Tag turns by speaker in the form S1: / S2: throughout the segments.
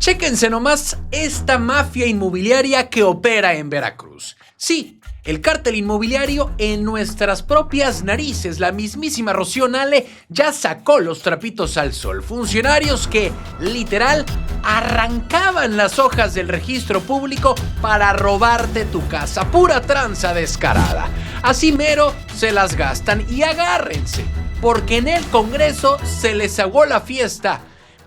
S1: Chéquense nomás esta mafia inmobiliaria que opera en Veracruz. Sí, el cártel inmobiliario en nuestras propias narices. La mismísima Rocío Nale ya sacó los trapitos al sol. Funcionarios que, literal, arrancaban las hojas del registro público para robarte tu casa. Pura tranza descarada. Así mero se las gastan y agárrense, porque en el Congreso se les aguó la fiesta.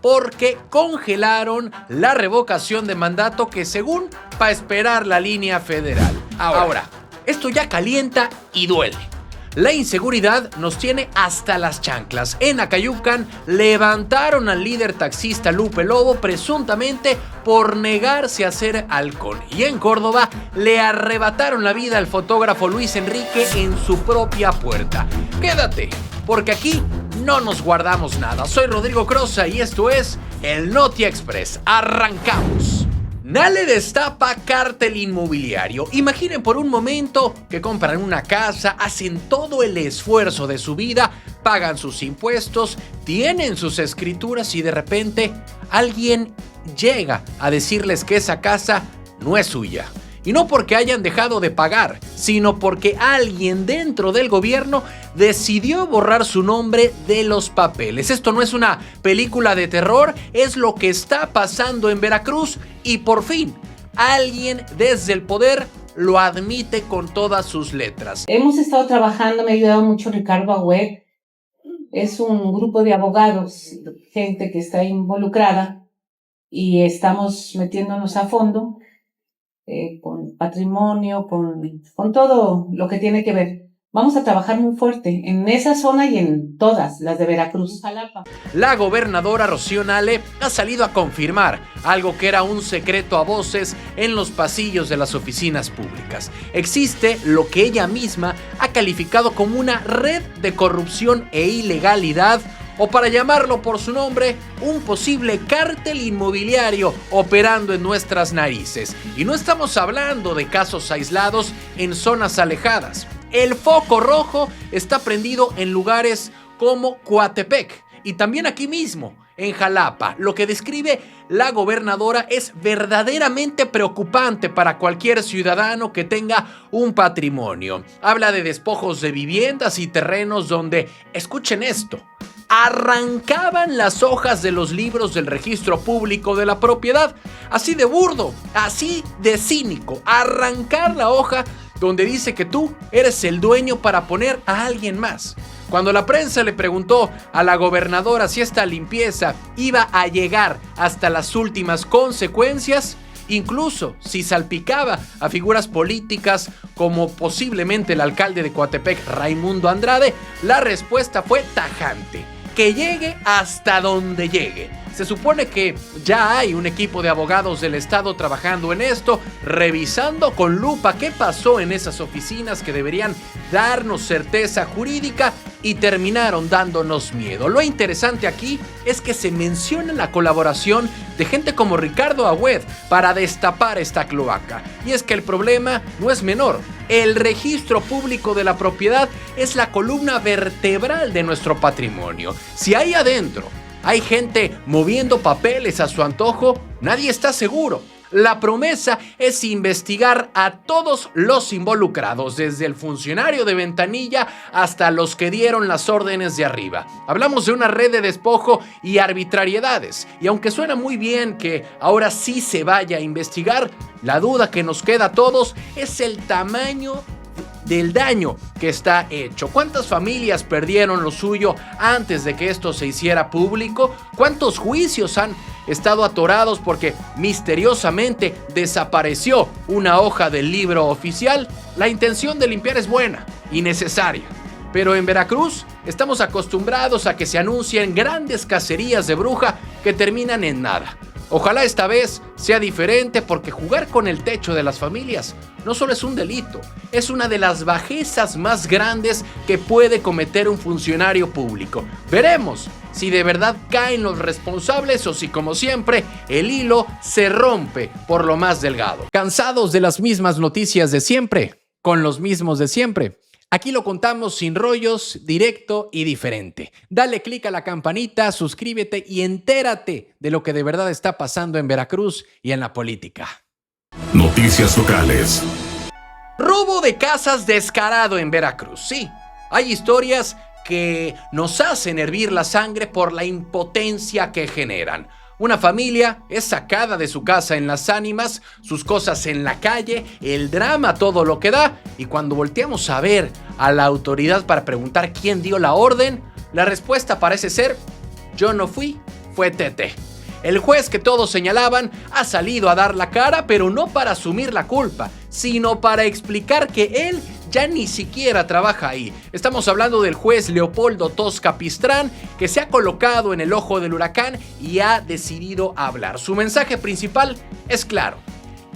S1: Porque congelaron la revocación de mandato que según va a esperar la línea federal. Ahora, esto ya calienta y duele. La inseguridad nos tiene hasta las chanclas. En Acayucan levantaron al líder taxista Lupe Lobo presuntamente por negarse a ser halcón. Y en Córdoba le arrebataron la vida al fotógrafo Luis Enrique en su propia puerta. Quédate, porque aquí no nos guardamos nada. Soy Rodrigo Crosa y esto es el Noti Express. ¡Arrancamos! Nale destapa cártel inmobiliario. Imaginen por un momento que compran una casa, hacen todo el esfuerzo de su vida, pagan sus impuestos, tienen sus escrituras y de repente alguien llega a decirles que esa casa no es suya. Y no porque hayan dejado de pagar, sino porque alguien dentro del gobierno decidió borrar su nombre de los papeles. Esto no es una película de terror, es lo que está pasando en Veracruz y por fin alguien desde el poder lo admite con todas sus letras.
S2: Hemos estado trabajando, me ha ayudado mucho Ricardo Agüed. Es un grupo de abogados, gente que está involucrada y estamos metiéndonos a fondo. Con patrimonio, con todo lo que tiene que ver. Vamos a trabajar muy fuerte en esa zona y en todas las de Veracruz.
S1: La gobernadora Rocío Nale ha salido a confirmar algo que era un secreto a voces en los pasillos de las oficinas públicas. Existe lo que ella misma ha calificado como una red de corrupción e ilegalidad, o para llamarlo por su nombre, un posible cártel inmobiliario operando en nuestras narices. Y no estamos hablando de casos aislados en zonas alejadas. El foco rojo está prendido en lugares como Coatepec y también aquí mismo, en Jalapa. Lo que describe la gobernadora es verdaderamente preocupante para cualquier ciudadano que tenga un patrimonio. Habla de despojos de viviendas y terrenos donde, escuchen esto, arrancaban las hojas de los libros del registro público de la propiedad. Así de burdo, así de cínico. Arrancar la hoja donde dice que tú eres el dueño para poner a alguien más. Cuando la prensa le preguntó a la gobernadora si esta limpieza iba a llegar hasta las últimas consecuencias, incluso si salpicaba a figuras políticas como posiblemente el alcalde de Coatepec, Raimundo Andrade, la respuesta fue tajante: que llegue hasta donde llegue. Se supone que ya hay un equipo de abogados del estado trabajando en esto, revisando con lupa qué pasó en esas oficinas que deberían darnos certeza jurídica y terminaron dándonos miedo. Lo interesante aquí es que se menciona la colaboración de gente como Ricardo Agüed para destapar esta cloaca. Y es que el problema no es menor. El registro público de la propiedad es la columna vertebral de nuestro patrimonio. Si ahí adentro hay gente moviendo papeles a su antojo, nadie está seguro. La promesa es investigar a todos los involucrados, desde el funcionario de ventanilla hasta los que dieron las órdenes de arriba. Hablamos de una red de despojo y arbitrariedades, y aunque suena muy bien que ahora sí se vaya a investigar, la duda que nos queda a todos es el tamaño del daño que está hecho. ¿Cuántas familias perdieron lo suyo antes de que esto se hiciera público? ¿Cuántos juicios han estado atorados porque misteriosamente desapareció una hoja del libro oficial? La intención de limpiar es buena y necesaria, pero en Veracruz estamos acostumbrados a que se anuncien grandes cacerías de bruja que terminan en nada. Ojalá esta vez sea diferente, porque jugar con el techo de las familias no solo es un delito, es una de las bajezas más grandes que puede cometer un funcionario público. Veremos si de verdad caen los responsables o si, como siempre, el hilo se rompe por lo más delgado. ¿Cansados de las mismas noticias de siempre? ¿Con los mismos de siempre? Aquí lo contamos sin rollos, directo y diferente. Dale click a la campanita, suscríbete y entérate de lo que de verdad está pasando en Veracruz y en la política.
S3: Noticias locales.
S1: Robo de casas descarado en Veracruz. Sí, hay historias que nos hacen hervir la sangre por la impotencia que generan. Una familia es sacada de su casa en Las Ánimas, sus cosas en la calle, el drama todo lo que da, y cuando volteamos a ver a la autoridad para preguntar quién dio la orden, la respuesta parece ser: yo no fui, fue Tete. El juez que todos señalaban ha salido a dar la cara, pero no para asumir la culpa, sino para explicar que él ya ni siquiera trabaja ahí. Estamos hablando del juez Leopoldo Tos Capistrán, que se ha colocado en el ojo del huracán y ha decidido hablar. Su mensaje principal es claro.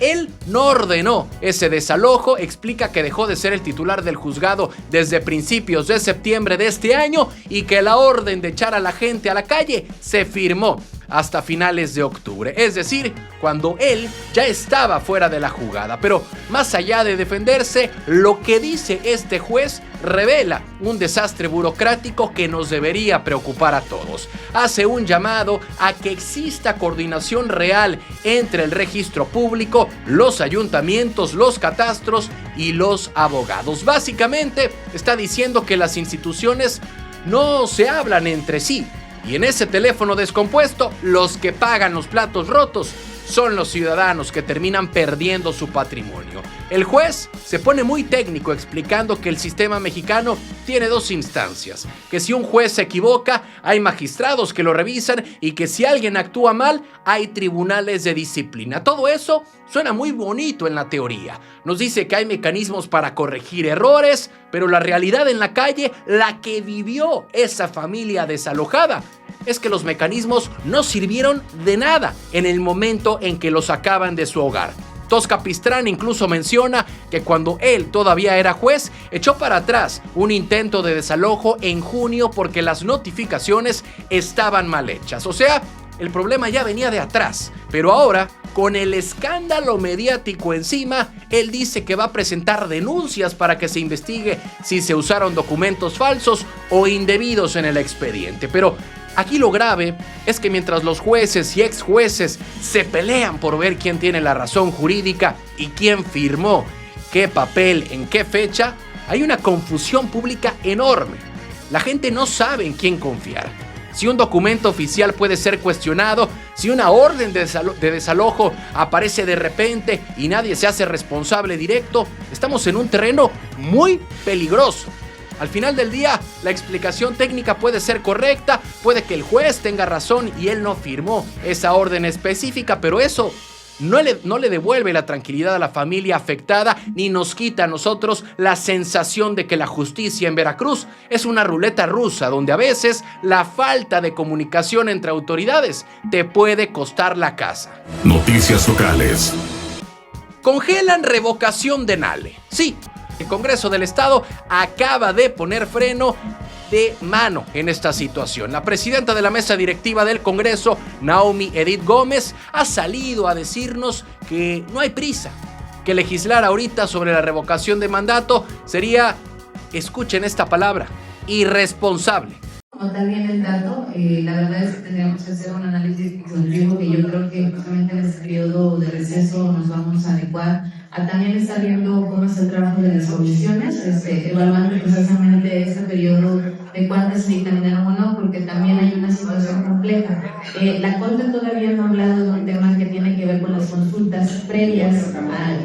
S1: Él no ordenó ese desalojo, explica que dejó de ser el titular del juzgado desde principios de septiembre de este año y que la orden de echar a la gente a la calle se firmó hasta finales de octubre, es decir, cuando él ya estaba fuera de la jugada. Pero más allá de defenderse, lo que dice este juez revela un desastre burocrático que nos debería preocupar a todos. Hace un llamado a que exista coordinación real entre el registro público, los ayuntamientos, los catastros y los abogados. Básicamente está diciendo que las instituciones no se hablan entre sí. Y en ese teléfono descompuesto, los que pagan los platos rotos son los ciudadanos que terminan perdiendo su patrimonio. El juez se pone muy técnico explicando que el sistema mexicano tiene dos instancias, que si un juez se equivoca, hay magistrados que lo revisan y que si alguien actúa mal, hay tribunales de disciplina. Todo eso suena muy bonito en la teoría. Nos dice que hay mecanismos para corregir errores, pero la realidad en la calle, la que vivió esa familia desalojada, es que los mecanismos no sirvieron de nada en el momento en que los sacaban de su hogar. Tos Capistrán incluso menciona que cuando él todavía era juez, echó para atrás un intento de desalojo en junio porque las notificaciones estaban mal hechas. O sea, el problema ya venía de atrás, pero ahora, con el escándalo mediático encima, él dice que va a presentar denuncias para que se investigue si se usaron documentos falsos o indebidos en el expediente. Pero aquí lo grave es que mientras los jueces y ex jueces se pelean por ver quién tiene la razón jurídica y quién firmó qué papel en qué fecha, hay una confusión pública enorme. La gente no sabe en quién confiar. Si un documento oficial puede ser cuestionado, si una orden de desalojo aparece de repente y nadie se hace responsable directo, estamos en un terreno muy peligroso. Al final del día, la explicación técnica puede ser correcta, puede que el juez tenga razón y él no firmó esa orden específica, pero eso no le devuelve la tranquilidad a la familia afectada ni nos quita a nosotros la sensación de que la justicia en Veracruz es una ruleta rusa donde a veces la falta de comunicación entre autoridades te puede costar la casa.
S3: Noticias locales.
S1: Congelan revocación de Nale. Sí, el Congreso del Estado acaba de poner freno de mano en esta situación. La presidenta de la mesa directiva del Congreso, Naomi Edith Gómez, ha salido a decirnos que no hay prisa, que legislar ahorita sobre la revocación de mandato sería, escuchen esta palabra, irresponsable.
S4: Como también el dato, la verdad es que tendríamos que hacer un análisis exhaustivo que yo creo que justamente en este periodo de receso nos vamos a adecuar a también estar viendo cómo es el trabajo de las comisiones, evaluando precisamente este periodo de cuántas se dictaminaron o no, porque también hay una situación compleja. La Corte todavía no ha hablado de un tema que tiene que ver con las consultas previas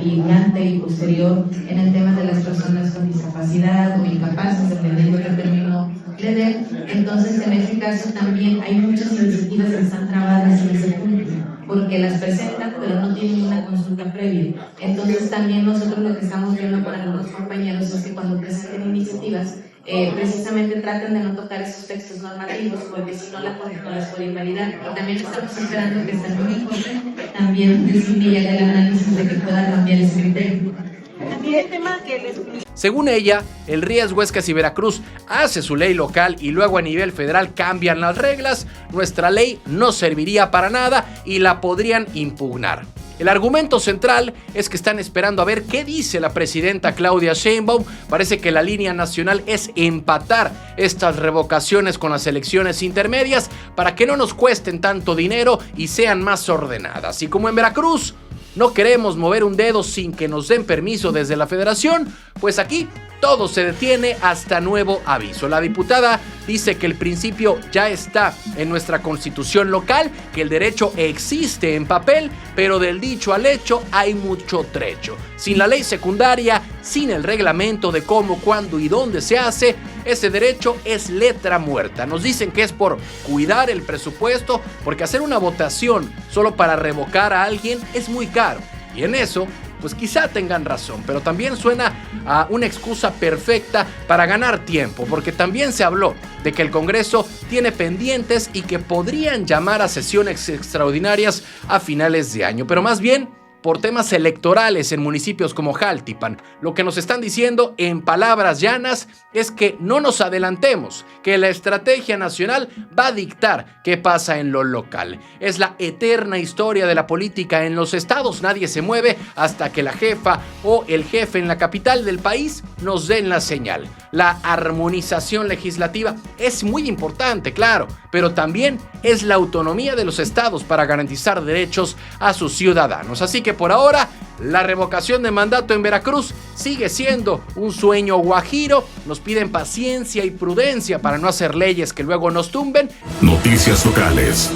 S4: y durante y posterior en el tema de las personas con discapacidad o incapaces, dependiendo del término le den. Entonces, en este caso también hay muchas iniciativas que están trabadas en ese punto, porque las presentan, pero no tienen una consulta previa. Entonces, también nosotros lo que estamos viendo con algunos compañeros es que cuando presenten iniciativas, precisamente traten de no tocar esos textos normativos, porque si no, la Corte no las puede invalidar. Y también estamos esperando que esta nueva Corte también define y haga el análisis de que pueda cambiar ese criterio.
S1: Según ella, el riesgo es que si Veracruz hace su ley local y luego a nivel federal cambian las reglas, nuestra ley no serviría para nada y la podrían impugnar. El argumento central es que están esperando a ver qué dice la presidenta Claudia Sheinbaum. Parece que la línea nacional es empatar estas revocaciones con las elecciones intermedias para que no nos cuesten tanto dinero y sean más ordenadas. Y como en Veracruz no queremos mover un dedo sin que nos den permiso desde la federación, pues aquí todo se detiene hasta nuevo aviso. La diputada dice que el principio ya está en nuestra constitución local, que el derecho existe en papel, pero del dicho al hecho hay mucho trecho. Sin la ley secundaria, sin el reglamento de cómo, cuándo y dónde se hace, ese derecho es letra muerta. Nos dicen que es por cuidar el presupuesto, porque hacer una votación solo para revocar a alguien es muy caro. Y en eso, pues quizá tengan razón, pero también suena a una excusa perfecta para ganar tiempo, porque también se habló de que el Congreso tiene pendientes y que podrían llamar a sesiones extraordinarias a finales de año, pero más bien por temas electorales en municipios como Jaltipan. Lo que nos están diciendo en palabras llanas es que no nos adelantemos, que la estrategia nacional va a dictar qué pasa en lo local. Es la eterna historia de la política en los estados. Nadie se mueve hasta que la jefa o el jefe en la capital del país nos den la señal. La armonización legislativa es muy importante, claro, pero también es la autonomía de los estados para garantizar derechos a sus ciudadanos. Así que por ahora, la revocación de mandato en Veracruz sigue siendo un sueño guajiro. Nos piden paciencia y prudencia para no hacer leyes que luego nos tumben.
S3: Noticias locales.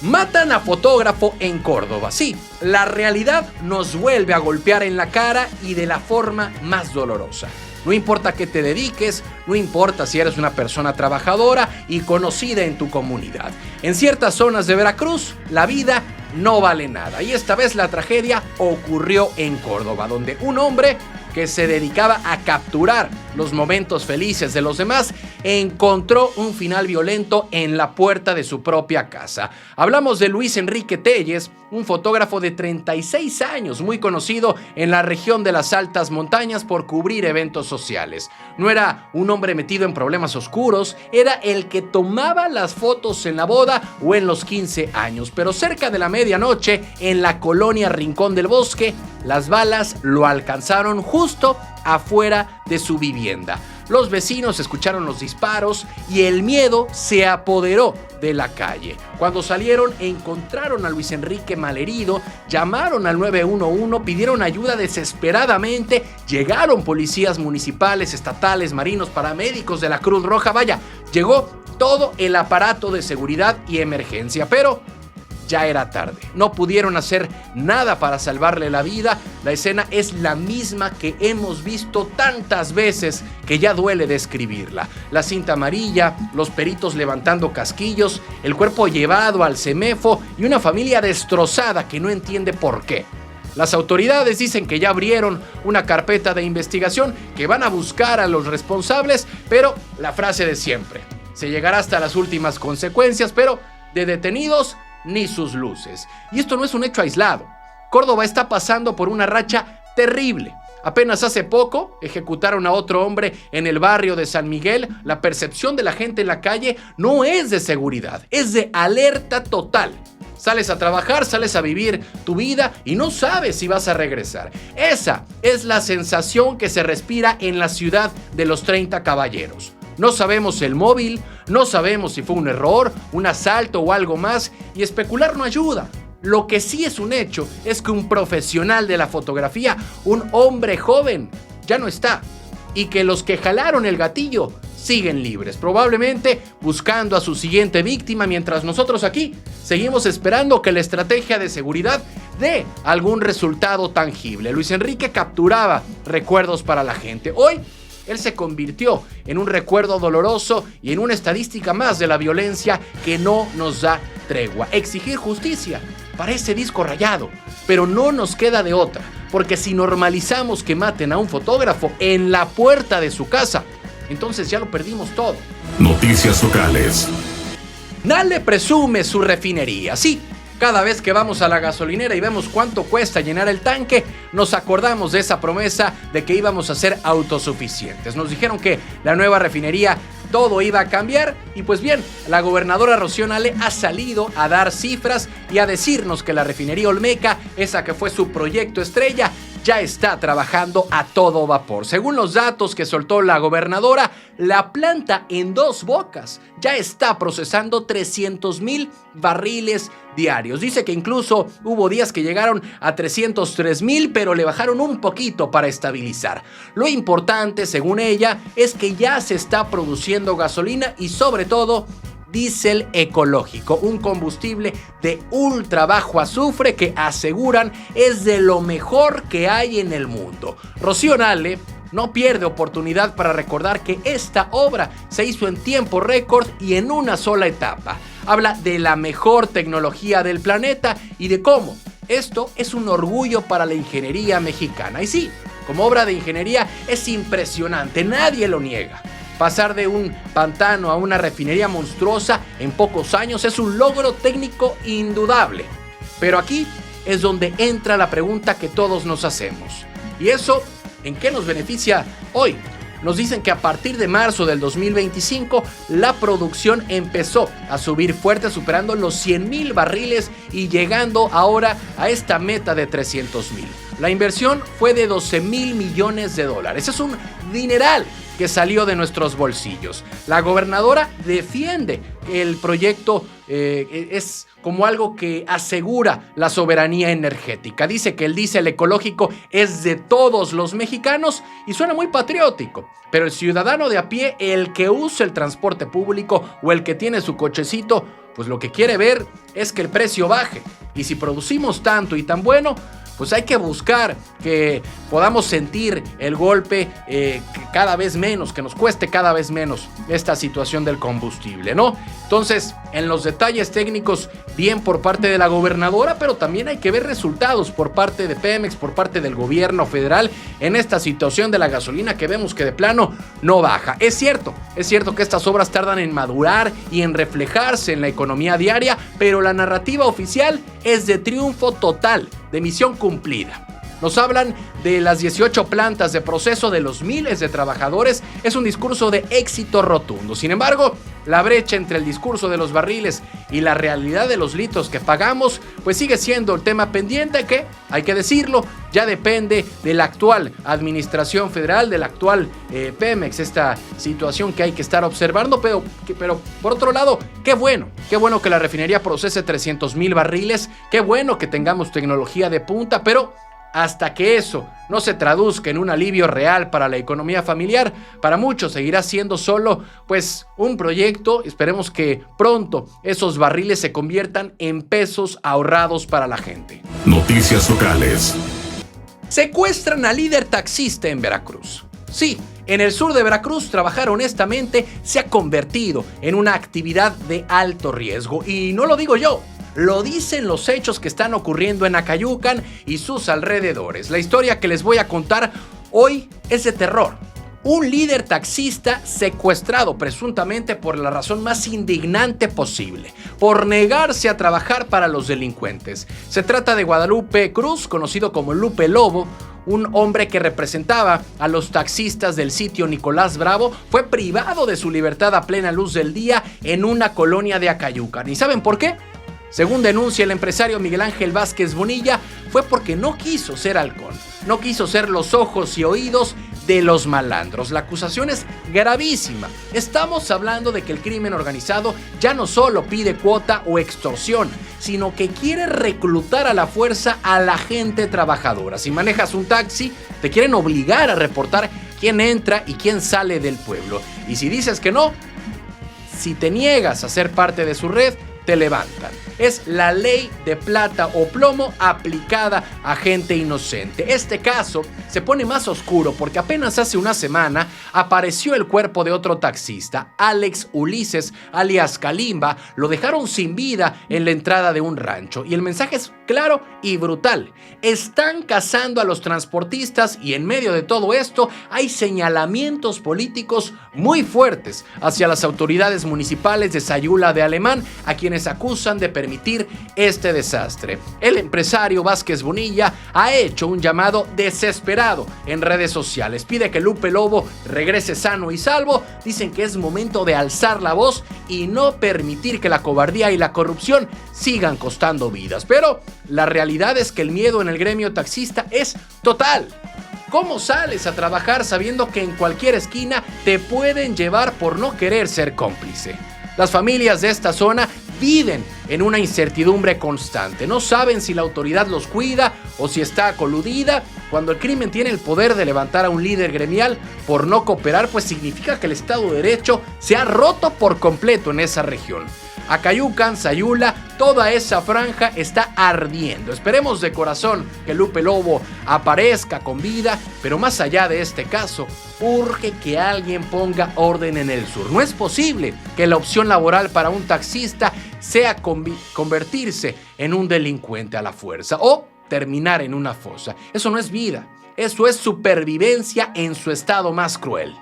S1: Matan a fotógrafo en Córdoba. Sí, la realidad nos vuelve a golpear en la cara y de la forma más dolorosa. No importa qué te dediques, no importa si eres una persona trabajadora y conocida en tu comunidad. En ciertas zonas de Veracruz, la vida no vale nada. Y esta vez la tragedia ocurrió en Córdoba, donde un hombre que se dedicaba a capturar los momentos felices de los demás encontró un final violento en la puerta de su propia casa. Hablamos de Luis Enrique Telles, un fotógrafo de 36 años, muy conocido en la región de las altas montañas por cubrir eventos sociales. No era un hombre metido en problemas oscuros, era el que tomaba las fotos en la boda o en los 15 años. Pero cerca de la medianoche, en la colonia Rincón del Bosque, las balas lo alcanzaron justo afuera de su vivienda. Los vecinos escucharon los disparos y el miedo se apoderó de la calle. Cuando salieron, encontraron a Luis Enrique malherido, llamaron al 911, pidieron ayuda desesperadamente, llegaron policías municipales, estatales, marinos, paramédicos de la Cruz Roja, vaya, llegó todo el aparato de seguridad y emergencia, pero ya era tarde. No pudieron hacer nada para salvarle la vida. La escena es la misma que hemos visto tantas veces que ya duele describirla. La cinta amarilla, los peritos levantando casquillos, el cuerpo llevado al CEMEFO y una familia destrozada que no entiende por qué. Las autoridades dicen que ya abrieron una carpeta de investigación, que van a buscar a los responsables, pero la frase de siempre: se llegará hasta las últimas consecuencias, pero de detenidos ni sus luces. Y esto no es un hecho aislado. Córdoba está pasando por una racha terrible. Apenas hace poco ejecutaron a otro hombre en el barrio de San Miguel. La percepción de la gente en la calle no es de seguridad, es de alerta total. Sales a trabajar, sales a vivir tu vida y no sabes si vas a regresar. Esa es la sensación que se respira en la ciudad de los 30 Caballeros. No sabemos el móvil, no sabemos si fue un error, un asalto o algo más, y especular no ayuda. Lo que sí es un hecho es que un profesional de la fotografía, un hombre joven, ya no está, y que los que jalaron el gatillo siguen libres, probablemente buscando a su siguiente víctima, mientras nosotros aquí seguimos esperando que la estrategia de seguridad dé algún resultado tangible. Luis Enrique capturaba recuerdos para la gente. Hoy él se convirtió en un recuerdo doloroso y en una estadística más de la violencia que no nos da tregua. Exigir justicia parece disco rayado, pero no nos queda de otra, porque si normalizamos que maten a un fotógrafo en la puerta de su casa, entonces ya lo perdimos todo.
S3: Noticias locales.
S1: Nale presume su refinería. Sí, cada vez que vamos a la gasolinera y vemos cuánto cuesta llenar el tanque, nos acordamos de esa promesa de que íbamos a ser autosuficientes. Nos dijeron que la nueva refinería todo iba a cambiar y pues bien, la gobernadora Rocío Nale ha salido a dar cifras y a decirnos que la refinería Olmeca, esa que fue su proyecto estrella, ya está trabajando a todo vapor. Según los datos que soltó la gobernadora, la planta en Dos Bocas ya está procesando 300,000 barriles diarios. Dice que incluso hubo días que llegaron a 303,000, pero le bajaron un poquito para estabilizar. Lo importante, según ella, es que ya se está produciendo gasolina y sobre todo diésel ecológico, un combustible de ultra bajo azufre que aseguran es de lo mejor que hay en el mundo. Rocío Nale no pierde oportunidad para recordar que esta obra se hizo en tiempo récord y en una sola etapa. Habla de la mejor tecnología del planeta y de cómo esto es un orgullo para la ingeniería mexicana. Y sí, como obra de ingeniería es impresionante, nadie lo niega. Pasar de un pantano a una refinería monstruosa en pocos años es un logro técnico indudable. Pero aquí es donde entra la pregunta que todos nos hacemos. ¿Y eso en qué nos beneficia hoy? Nos dicen que a partir de marzo del 2025 la producción empezó a subir fuerte, superando los 100,000 barriles y llegando ahora a esta meta de 300,000. La inversión fue de 12,000 millones de dólares. Es un dineral que salió de nuestros bolsillos. La gobernadora defiende el proyecto, es como algo que asegura la soberanía energética. Dice que el diésel ecológico es de todos los mexicanos y suena muy patriótico. Pero el ciudadano de a pie, el que usa el transporte público o el que tiene su cochecito, pues lo que quiere ver es que el precio baje. Y si producimos tanto y tan bueno, pues hay que buscar que podamos sentir el golpe que cada vez menos, que nos cueste cada vez menos esta situación del combustible, ¿no? Entonces, en los detalles técnicos, bien por parte de la gobernadora, pero también hay que ver resultados por parte de Pemex, por parte del gobierno federal en esta situación de la gasolina que vemos que de plano no baja. Es cierto que estas obras tardan en madurar y en reflejarse en la economía diaria, pero la narrativa oficial es de triunfo total, de misión cumplida. Nos hablan de las 18 plantas de proceso, de los miles de trabajadores. Es un discurso de éxito rotundo. Sin embargo, la brecha entre el discurso de los barriles y la realidad de los litros que pagamos, pues sigue siendo el tema pendiente que, hay que decirlo, ya depende de la actual administración federal, del actual Pemex, esta situación que hay que estar observando, pero por otro lado, qué bueno que la refinería procese 300,000 barriles, qué bueno que tengamos tecnología de punta, pero hasta que eso no se traduzca en un alivio real para la economía familiar, para muchos seguirá siendo solo pues un proyecto. Esperemos que pronto esos barriles se conviertan en pesos ahorrados para la gente.
S3: Noticias locales.
S1: Secuestran al líder taxista en Veracruz. Sí, en el sur de Veracruz trabajar honestamente se ha convertido en una actividad de alto riesgo. Y no lo digo yo. Lo dicen los hechos que están ocurriendo en Acayucan y sus alrededores. La historia que les voy a contar hoy es de terror. Un líder taxista secuestrado presuntamente por la razón más indignante posible, por negarse a trabajar para los delincuentes. Se trata de Guadalupe Cruz, conocido como Lupe Lobo, un hombre que representaba a los taxistas del sitio Nicolás Bravo. Fue privado de su libertad a plena luz del día en una colonia de Acayucan. ¿Y saben por qué? Según denuncia el empresario Miguel Ángel Vázquez Bonilla, fue porque no quiso ser halcón, no quiso ser los ojos y oídos de los malandros. La acusación es gravísima. Estamos hablando de que el crimen organizado ya no solo pide cuota o extorsión, sino que quiere reclutar a la fuerza a la gente trabajadora. Si manejas un taxi, te quieren obligar a reportar quién entra y quién sale del pueblo. Y si dices que no, si te niegas a ser parte de su red, te levantan. Es la ley de plata o plomo aplicada a gente inocente. Este caso se pone más oscuro porque apenas hace una semana apareció el cuerpo de otro taxista, Alex Ulises, alias Kalimba. Lo dejaron sin vida en la entrada de un rancho. Y el mensaje es claro y brutal. Están cazando a los transportistas y en medio de todo esto hay señalamientos políticos muy fuertes hacia las autoridades municipales de Sayula de Alemán, a quienes acusan de permitir permitir este desastre. El empresario Vázquez Bonilla ha hecho un llamado desesperado en redes sociales. Pide que Lupe Lobo regrese sano y salvo. Dicen que es momento de alzar la voz y no permitir que la cobardía y la corrupción sigan costando vidas. Pero la realidad es que el miedo en el gremio taxista es total. ¿Cómo sales a trabajar sabiendo que en cualquier esquina te pueden llevar por no querer ser cómplice? Las familias de esta zona viven en una incertidumbre constante. No saben si la autoridad los cuida o si está coludida. Cuando el crimen tiene el poder de levantar a un líder gremial por no cooperar, pues significa que el Estado de Derecho se ha roto por completo en esa región. Acayucan, Sayula, toda esa franja está ardiendo. Esperemos de corazón que Lupe Lobo aparezca con vida, pero más allá de este caso, urge que alguien ponga orden en el sur. No es posible que la opción laboral para un taxista sea convertirse en un delincuente a la fuerza o terminar en una fosa. Eso no es vida, eso es supervivencia en su estado más cruel.